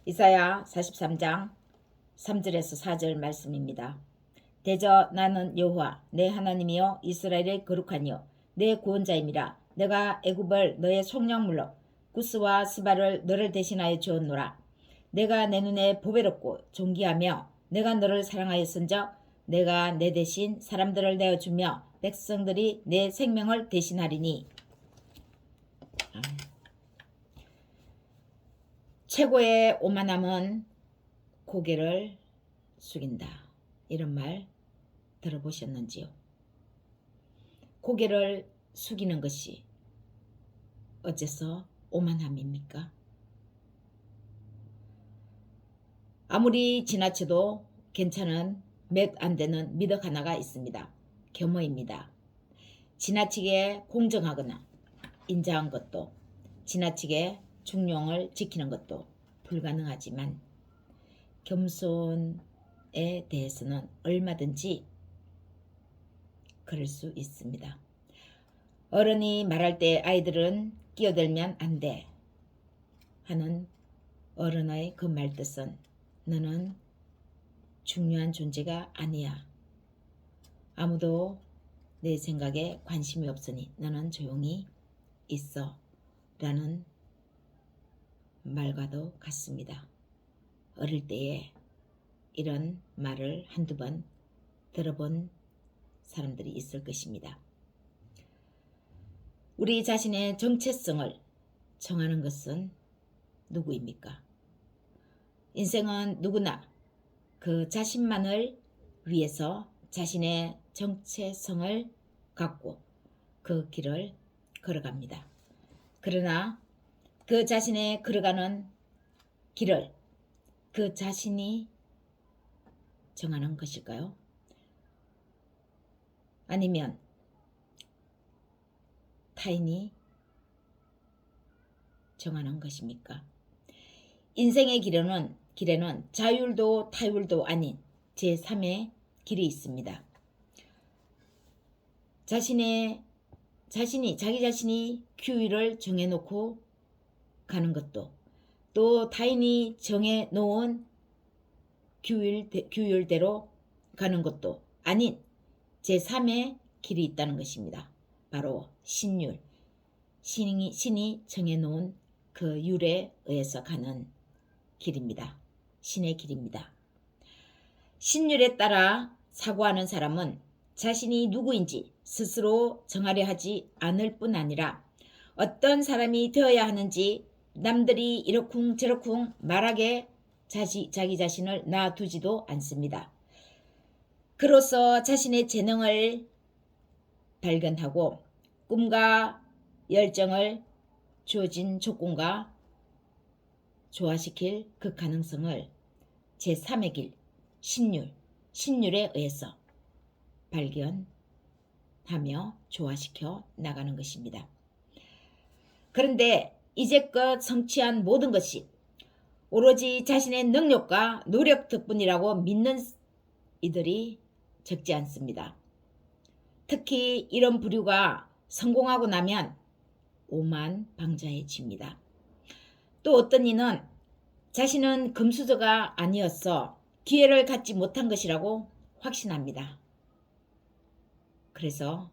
이사야 43장 3절에서 4절 말씀입니다. 대저 나는 여호와 내 하나님이여 이스라엘의 거룩하니요 내 구원자임이라. 내가 애굽을 너의 속량물로 구스와 스바를 너를 대신하여 주었노라. 내가 내 눈에 보배롭고 존귀하며 내가 너를 사랑하였은즉 내가 내 대신 사람들을 내어주며 백성들이 내 생명을 대신하리니. 최고의 오만함은 고개를 숙인다. 이런 말 들어보셨는지요? 고개를 숙이는 것이 어째서 오만함입니까? 아무리 지나쳐도 괜찮은 몇 안 되는 미덕 하나가 있습니다. 겸허입니다. 지나치게 공정하거나 인자한 것도, 지나치게 중용을 지키는 것도 불가능하지만 겸손에 대해서는 얼마든지 그럴 수 있습니다. 어른이 말할 때 아이들은 끼어들면 안 돼 하는 어른의 그 말뜻은 너는 중요한 존재가 아니야. 아무도 내 생각에 관심이 없으니 너는 조용히 있어 라는 말과도 같습니다. 어릴 때에 이런 말을 한두 번 들어본 사람들이 있을 것입니다. 우리 자신의 정체성을 정하는 것은 누구입니까? 인생은 누구나 그 자신만을 위해서 자신의 정체성을 갖고 그 길을 걸어갑니다. 그러나 그 자신의 걸어가는 길을 그 자신이 정하는 것일까요? 아니면 타인이 정하는 것입니까? 인생의 길에는 자율도 타율도 아닌 제3의 길이 있습니다. 자기 자신이 규율을 정해놓고 가는 것도, 또 타인이 정해놓은 규율대로 가는 것도 아닌 제3의 길이 있다는 것입니다. 바로 신율, 신이 정해놓은 그 율에 의해서 가는 길입니다. 신의 길입니다. 신율에 따라 사고하는 사람은 자신이 누구인지 스스로 정하려 하지 않을 뿐 아니라 어떤 사람이 되어야 하는지 남들이 이러쿵 저러쿵 말하게 자기 자신을 놔두지도 않습니다. 그로써 자신의 재능을 발견하고 꿈과 열정을 주어진 조건과 조화시킬 그 가능성을 제3의 길, 신율에 의해서 발견하며 조화시켜 나가는 것입니다. 그런데 이제껏 성취한 모든 것이 오로지 자신의 능력과 노력 덕분이라고 믿는 이들이 적지 않습니다. 특히 이런 부류가 성공하고 나면 오만방자해집니다. 또 어떤 이는 자신은 금수저가 아니었어 기회를 갖지 못한 것이라고 확신합니다. 그래서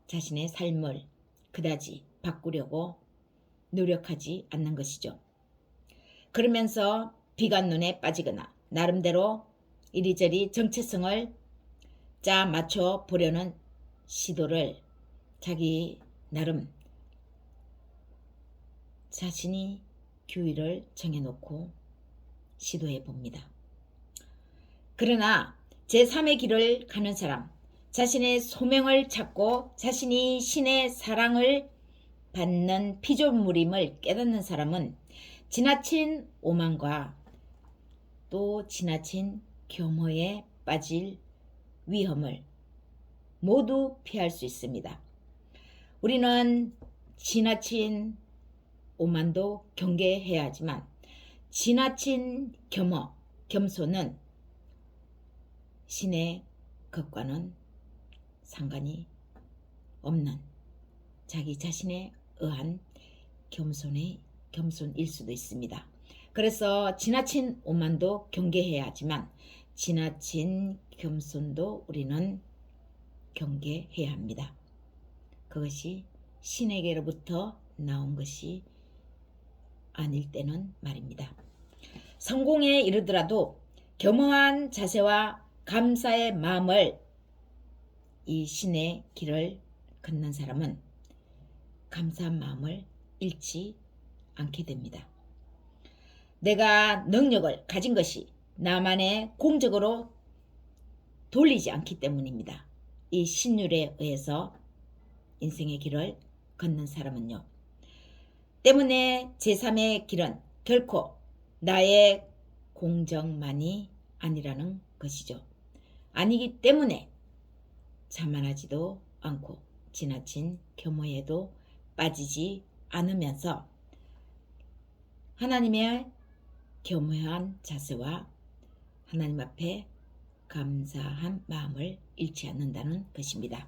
자신의 삶을 그다지 바꾸려고 노력하지 않는 것이죠. 그러면서 비관론에 빠지거나 나름대로 이리저리 정체성을 짜 맞춰 보려는 시도를 자기 나름 자신이 규율을 정해놓고 시도해 봅니다. 그러나 제3의 길을 가는 사람, 자신의 소명을 찾고 자신이 신의 사랑을 받는 피조물임을 깨닫는 사람은 지나친 오만과 또 지나친 겸허에 빠질 위험을 모두 피할 수 있습니다. 우리는 지나친 오만도 경계해야 하지만 지나친 겸손은 신의 것과는 상관이 없는 자기 자신에 의한 겸손일 수도 있습니다. 그래서 지나친 오만도 경계해야 하지만 지나친 겸손도 우리는 경계해야 합니다. 그것이 신에게로부터 나온 것이 아닐 때는 말입니다. 성공에 이르더라도 겸허한 자세와 감사의 마음을 이 신의 길을 걷는 사람은 감사한 마음을 잃지 않게 됩니다. 내가 능력을 가진 것이 나만의 공적으로 돌리지 않기 때문입니다. 이 신율에 의해서 인생의 길을 걷는 사람은요. 때문에 제3의 길은 결코 나의 공적만이 아니라는 것이죠. 아니기 때문에 자만하지도 않고 지나친 겸허에도 빠지지 않으면서 하나님의 겸허한 자세와 하나님 앞에 감사한 마음을 잃지 않는다는 것입니다.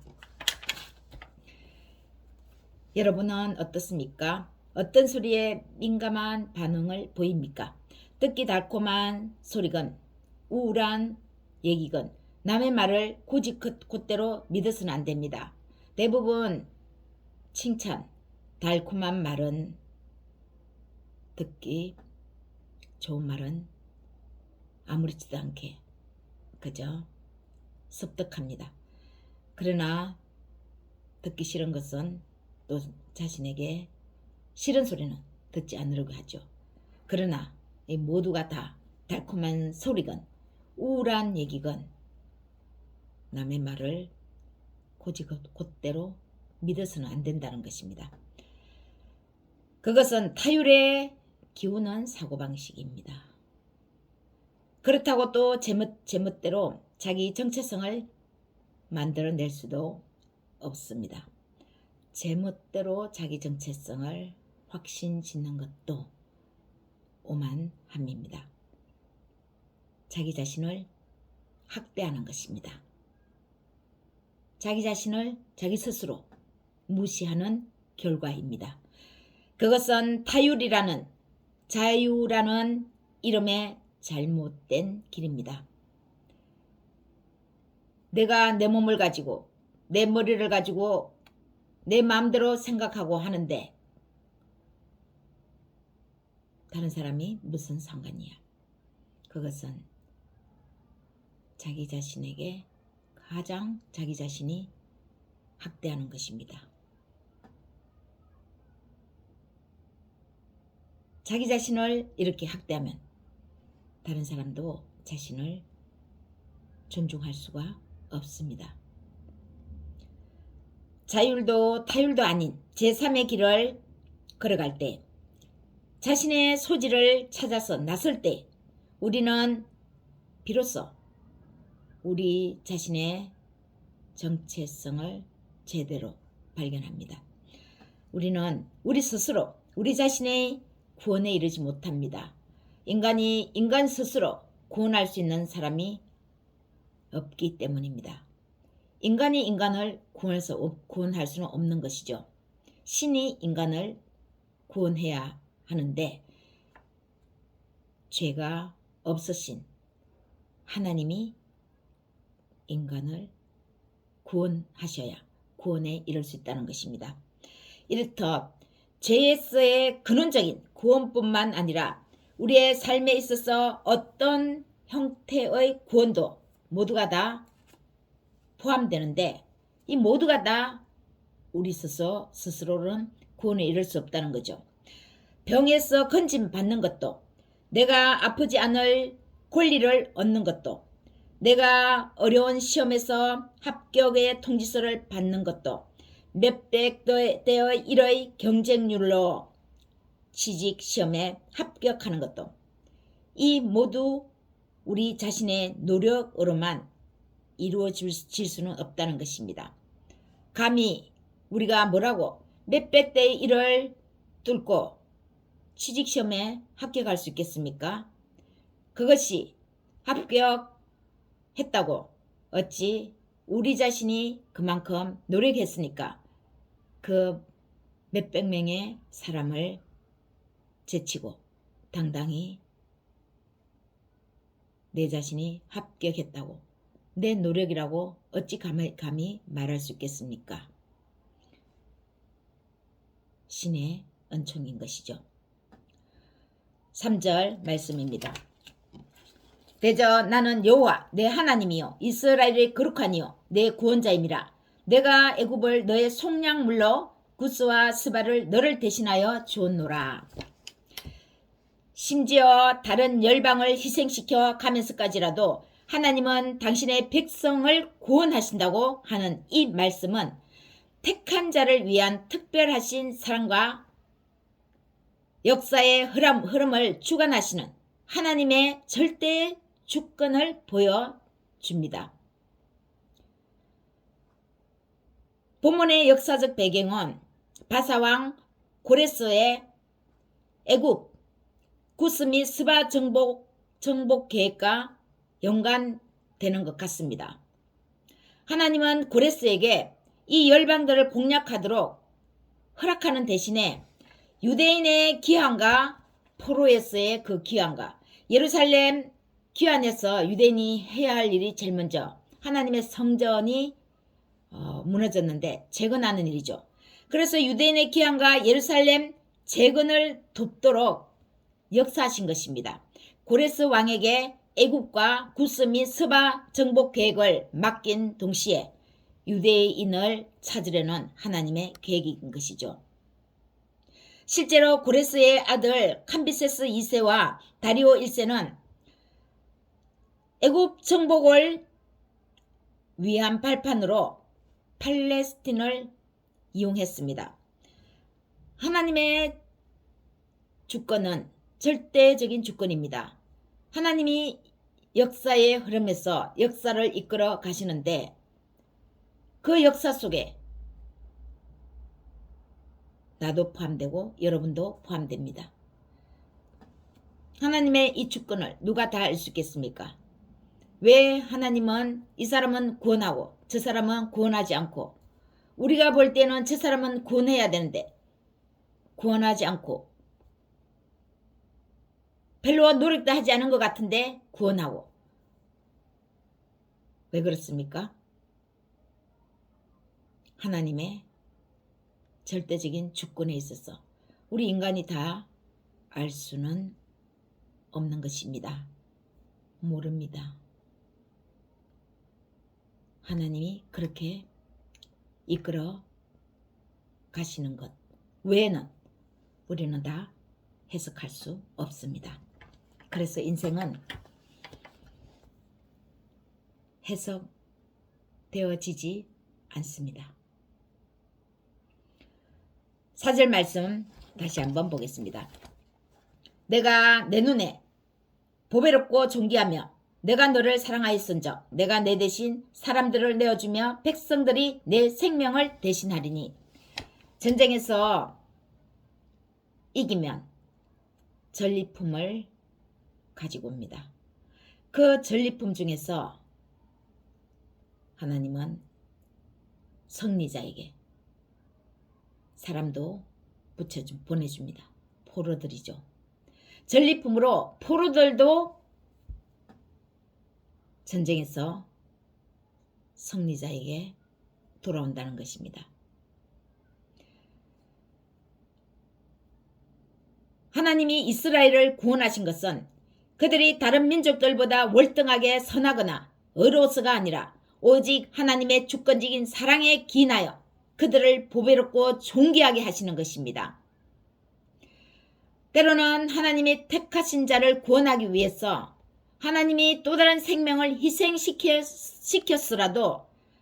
여러분은 어떻습니까? 어떤 소리에 민감한 반응을 보입니까? 듣기 달콤한 소리건 우울한 얘기건 남의 말을 굳이 그대로 믿어서는 안 됩니다. 대부분 칭찬, 달콤한 말은 듣기 좋은 말은 아무렇지도 않게 그저 섭득합니다. 그러나 듣기 싫은 것은 또 자신에게 싫은 소리는 듣지 않으려고 하죠. 그러나 이 모두가 다 달콤한 소리건 우울한 얘기건 남의 말을 곧대로 믿어서는 안 된다는 것입니다. 그것은 타율에 기우는 사고방식입니다. 그렇다고 또 제멋대로 자기 정체성을 만들어낼 수도 없습니다. 제멋대로 자기 정체성을 확신짓는 것도 오만함입니다. 자기 자신을 학대하는 것입니다. 자기 자신을 자기 스스로 무시하는 결과입니다. 그것은 타율이라는 자유라는 이름의 잘못된 길입니다. 내가 내 몸을 가지고 내 머리를 가지고 내 마음대로 생각하고 하는데 다른 사람이 무슨 상관이야. 그것은 자기 자신에게 가장 자기 자신이 학대하는 것입니다. 자기 자신을 이렇게 학대하면 다른 사람도 자신을 존중할 수가 없습니다. 자율도 타율도 아닌 제3의 길을 걸어갈 때 자신의 소질을 찾아서 나설 때 우리는 비로소 우리 자신의 정체성을 제대로 발견합니다. 우리는 우리 스스로 우리 자신의 구원에 이르지 못합니다. 인간이 인간 스스로 구원할 수 있는 사람이 없기 때문입니다. 인간이 인간을 구원할 수는 없는 것이죠. 신이 인간을 구원해야 하는데 죄가 없으신 하나님이 인간을 구원하셔야 구원에 이를 수 있다는 것입니다. 이렇듯 죄에서의 근원적인 구원뿐만 아니라 우리의 삶에 있어서 어떤 형태의 구원도 모두가 다 포함되는데 이 모두가 다 우리 스스로는 구원에 이를 수 없다는 거죠. 병에서 건짐 받는 것도 내가 아프지 않을 권리를 얻는 것도 내가 어려운 시험에서 합격의 통지서를 받는 것도 몇백 대의 1의 경쟁률로 취직시험에 합격하는 것도 이 모두 우리 자신의 노력으로만 이루어질 수는 없다는 것입니다. 감히 우리가 뭐라고 몇백 대의 1을 뚫고 취직시험에 합격할 수 있겠습니까? 그것이 합격했다고 어찌 우리 자신이 그만큼 노력했으니까 그 몇백 명의 사람을 제치고 당당히 내 자신이 합격했다고, 내 노력이라고 어찌 감히 말할 수 있겠습니까? 신의 은총인 것이죠. 3절 말씀입니다. 대저 나는 여호와 내 하나님이요 이스라엘의 거룩하니요 내 구원자임이라. 내가 애굽을 너의 속량물로 구스와 스바를 너를 대신하여 주었노라. 심지어 다른 열방을 희생시켜 가면서까지라도 하나님은 당신의 백성을 구원하신다고 하는 이 말씀은 택한 자를 위한 특별하신 사랑과 역사의 흐름을 주관하시는 하나님의 절대 주권을 보여줍니다. 본문의 역사적 배경은 바사왕 고레스의 애굽 구스 및 스바 정복 계획과 연관되는 것 같습니다. 하나님은 고레스에게 이 열방들을 공략하도록 허락하는 대신에 유대인의 귀환과 포로에서의 그 귀환과 예루살렘 귀환에서 유대인이 해야 할 일이 제일 먼저 하나님의 성전이 무너졌는데 재건하는 일이죠. 그래서 유대인의 귀환과 예루살렘 재건을 돕도록 역사하신 것입니다. 고레스 왕에게 애굽과 구스 및 스바 정복 계획을 맡긴 동시에 유대인을 찾으려는 하나님의 계획인 것이죠. 실제로 고레스의 아들 캄비세스 2세와 다리오 1세는 애굽 정복을 위한 발판으로 팔레스틴을 이용했습니다. 하나님의 주권은 절대적인 주권입니다. 하나님이 역사의 흐름에서 역사를 이끌어 가시는데 그 역사 속에 나도 포함되고 여러분도 포함됩니다. 하나님의 이 주권을 누가 다 알 수 있겠습니까? 왜 하나님은 이 사람은 구원하고 저 사람은 구원하지 않고, 우리가 볼 때는 저 사람은 구원해야 되는데 구원하지 않고, 별로 노력도 하지 않은 것 같은데 구원하고, 왜 그렇습니까? 하나님의 절대적인 주권에 있어서 우리 인간이 다 알 수는 없는 것입니다. 모릅니다. 하나님이 그렇게 이끌어 가시는 것 외에는 우리는 다 해석할 수 없습니다. 그래서 인생은 해석되어지지 않습니다. 4절 말씀 다시 한번 보겠습니다. 내가 내 눈에 보배롭고 존귀하며 내가 너를 사랑하였은즉 내가 내 대신 사람들을 내어주며 백성들이 내 생명을 대신하리니. 전쟁에서 이기면 전리품을 가지고 옵니다. 그 전리품 중에서 하나님은 승리자에게 사람도 보내줍니다. 포로들이죠. 전리품으로 포로들도 전쟁에서 승리자에게 돌아온다는 것입니다. 하나님이 이스라엘을 구원하신 것은 그들이 다른 민족들보다 월등하게 선하거나 의로워서가 아니라 오직 하나님의 주권적인 사랑에 기인하여 그들을 보배롭고 존귀하게 하시는 것입니다. 때로는 하나님이 택하신 자를 구원하기 위해서 하나님이 또 다른 생명을 희생시켰으라도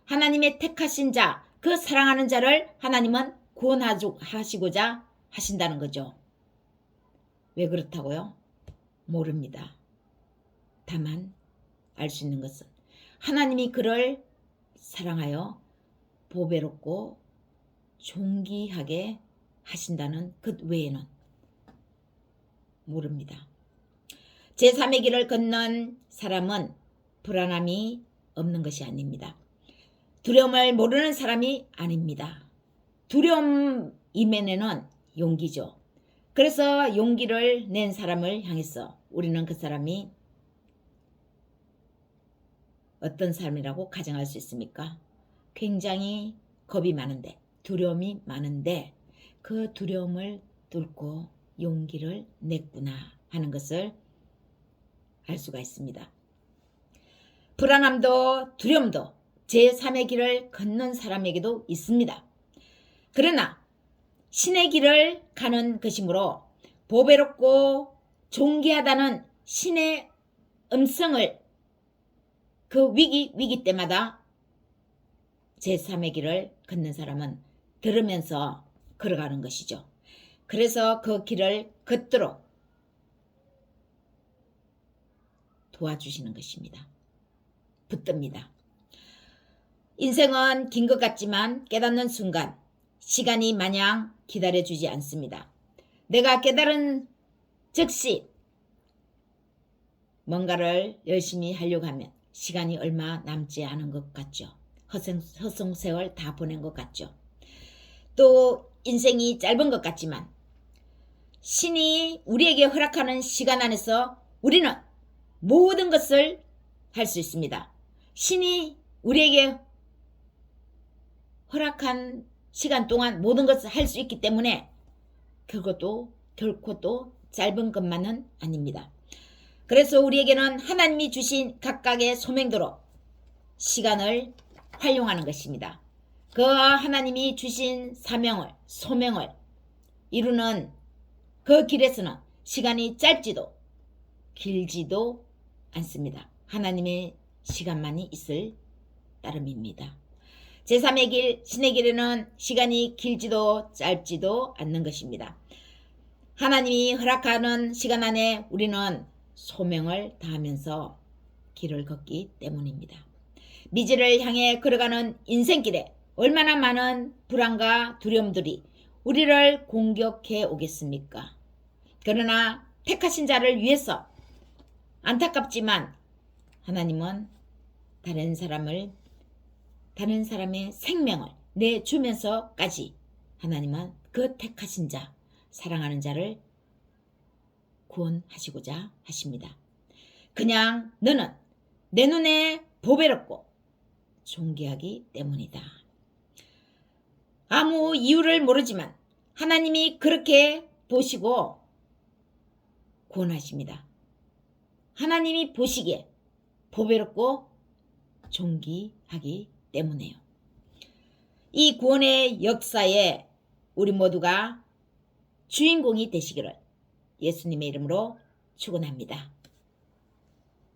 하나님의 택하신 자, 그 사랑하는 자를 하나님은 구원하시고자 하신다는 거죠. 왜 그렇다고요? 모릅니다. 다만 알 수 있는 것은 하나님이 그를 사랑하여 보배롭고 존귀하게 하신다는 것 외에는 모릅니다. 제3의 길을 걷는 사람은 불안함이 없는 것이 아닙니다. 두려움을 모르는 사람이 아닙니다. 두려움 이면에는 용기죠. 그래서 용기를 낸 사람을 향해서 우리는 그 사람이 어떤 사람이라고 가정할 수 있습니까? 굉장히 겁이 많은데, 두려움이 많은데 그 두려움을 뚫고 용기를 냈구나 하는 것을 알 수가 있습니다. 불안함도 두려움도 제3의 길을 걷는 사람에게도 있습니다. 그러나 신의 길을 가는 것이므로 보배롭고 존귀하다는 신의 음성을 그 위기 때마다 제3의 길을 걷는 사람은 들으면서 걸어가는 것이죠. 그래서 그 길을 걷도록 도와주시는 것입니다. 붙듭니다. 인생은 긴 것 같지만 깨닫는 순간 시간이 마냥 기다려주지 않습니다. 내가 깨달은 즉시 뭔가를 열심히 하려고 하면 시간이 얼마 남지 않은 것 같죠. 허송세월 다 보낸 것 같죠. 또 인생이 짧은 것 같지만 신이 우리에게 허락하는 시간 안에서 우리는 모든 것을 할 수 있습니다. 신이 우리에게 허락한 시간 동안 모든 것을 할 수 있기 때문에 그것도 결코 또 짧은 것만은 아닙니다. 그래서 우리에게는 하나님이 주신 각각의 소명대로 시간을 활용하는 것입니다. 그 하나님이 주신 사명을, 소명을 이루는 그 길에서는 시간이 짧지도 길지도 않습니다. 하나님의 시간만이 있을 따름입니다. 제3의 길, 신의 길에는 시간이 길지도 짧지도 않는 것입니다. 하나님이 허락하는 시간 안에 우리는 소명을 다하면서 길을 걷기 때문입니다. 미지를 향해 걸어가는 인생길에 얼마나 많은 불안과 두려움들이 우리를 공격해 오겠습니까? 그러나 택하신 자를 위해서 안타깝지만 하나님은 다른 사람의 생명을 내주면서까지 하나님은 그 택하신 자, 사랑하는 자를 구원하시고자 하십니다. 그냥 너는 내 눈에 보배롭고 존귀하기 때문이다. 아무 이유를 모르지만 하나님이 그렇게 보시고 구원하십니다. 하나님이 보시기에 보배롭고 존귀하기 때문에요. 이 구원의 역사에 우리 모두가 주인공이 되시기를 예수님의 이름으로 축원합니다.